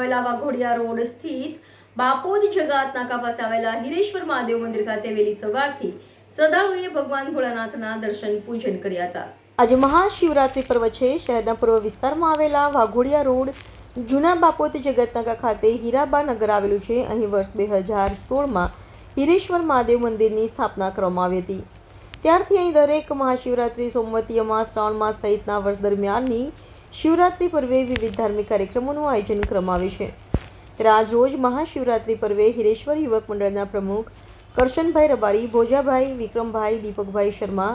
આવેલા વાઘોડિયા રોડ સ્થિત બાપોદ જગાત નાકા પાસે આવેલા હિરેશ્વર મહાદેવ મંદિર ખાતે વહેલી સવારથી શ્રદ્ધાળુઓએ ભગવાન ભોળાનાથના દર્શન પૂજન કર્યા હતા। આજે મહાશિવરાત્રી પર્વ છે। શહેરના પૂર્વ વિસ્તારમાં આવેલા વાઘોડિયા રોડ જૂના બાપોદ જગતનાકા ખાતે હીરાબા નગર આવેલું છે। અહીં વર્ષ 2016માં હિરેશ્વર મહાદેવ મંદિરની સ્થાપના કરવામાં આવી હતી। ત્યારથી અહીં દરેક મહાશિવરાત્રી, સોમવતી અમાસ, શ્રાવણ માસ સહિતના વર્ષ દરમિયાનની શિવરાત્રી પર્વે વિવિધ ધાર્મિક કાર્યક્રમોનું આયોજન કરવામાં આવે છે। ત્યારે આજ રોજ મહાશિવરાત્રી પર્વે હિરેશ્વર યુવક મંડળના પ્રમુખ કરશનભાઈ રબારી, ભોજાભાઈ, વિક્રમભાઈ, દીપકભાઈ શર્મા,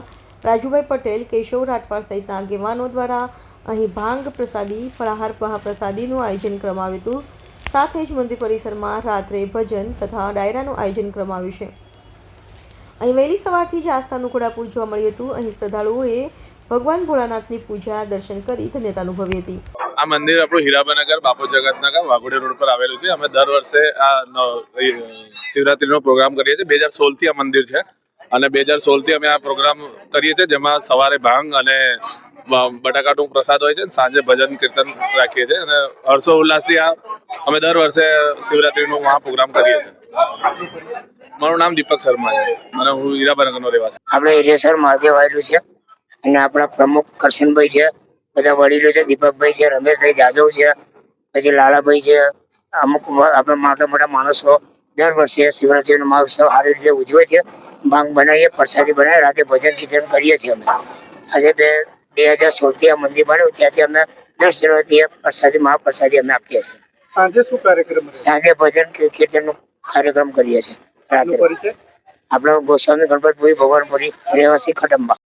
રાજુભાઈ પટેલ, કેશવ રાઠવા સહિતના આગેવાનો દ્વારા અહીં ભાંગ પ્રસાદી, ફળાહાર મહાપ્રસાદીનું આયોજન કરવામાં આવ્યું હતું। સાથે જ મંદિર પરિસરમાં રાત્રે ભજન તથા ડાયરાનું આયોજન કરવામાં આવ્યું છે। અહીં વહેલી સવારથી જ આસ્થાનું ઘોડાપુર જોવા મળ્યું હતું। અહીં શ્રદ્ધાળુઓએ ભગવાન ભોળાનાથની પૂજા દર્શન કરી ધન્યતા અનુભવી હતી। આ મંદિર આપણું હીરાબાનગર બાપોદ જગતનાકા વાઘોડિયા રોડ પર આવેલું છે। અમે દર વર્ષે આ શિવરાત્રીનો પ્રોગ્રામ કરીએ છીએ। 2016 થી આ મંદિર છે અને 2016 થી અમે આ પ્રોગ્રામ કરીએ છીએ, જેમાં સવારે ભાંગ અને બટાકાનું પ્રસાદ હોય છે, સાંજે ભજન કીર્તન રાખીએ છીએ અને હર્ષો ઉલ્લાસથી અમે દર વર્ષે શિવરાત્રીનો આ પ્રોગ્રામ કરીએ છીએ। મારું નામ દીપક શર્મા છે અને હું હીરાબાનગરનો રહેવાસી। આપણે હિરેશ્વર મહાદેવ આવેલું છે અને આપણા પ્રમુખ કરશનભાઈ છે, બધા વડીલો છે, દીપકભાઈ છે, રમેશભાઈ જાદવ છે, પછી લાલાભાઈ છે, અમુક આપણા મોટા મોટા માણસો દર વર્ષે શિવરાત્રીનો મહોત્સવ સારી રીતે ઉજવે છે। ભાંગ બનાવીએ, પ્રસાદી બનાવીએ, રાતે ભજન કીર્તન કરીએ છીએ। અમે આજે 2016થી આ મંદિર બન્યું, ત્યાંથી અમે દર શિવરાત્રીએ પ્રસાદી મહાપ્રસાદી અમે આપીએ છીએ। સાંજે શું કાર્યક્રમ? સાંજે ભજન કીર્તનનો કાર્યક્રમ કરીએ છીએ। રાત્રે આપણો ગોસ્વામી ગણપતપુરી ભગવાનપુરી રહેવાસી ખડંબા।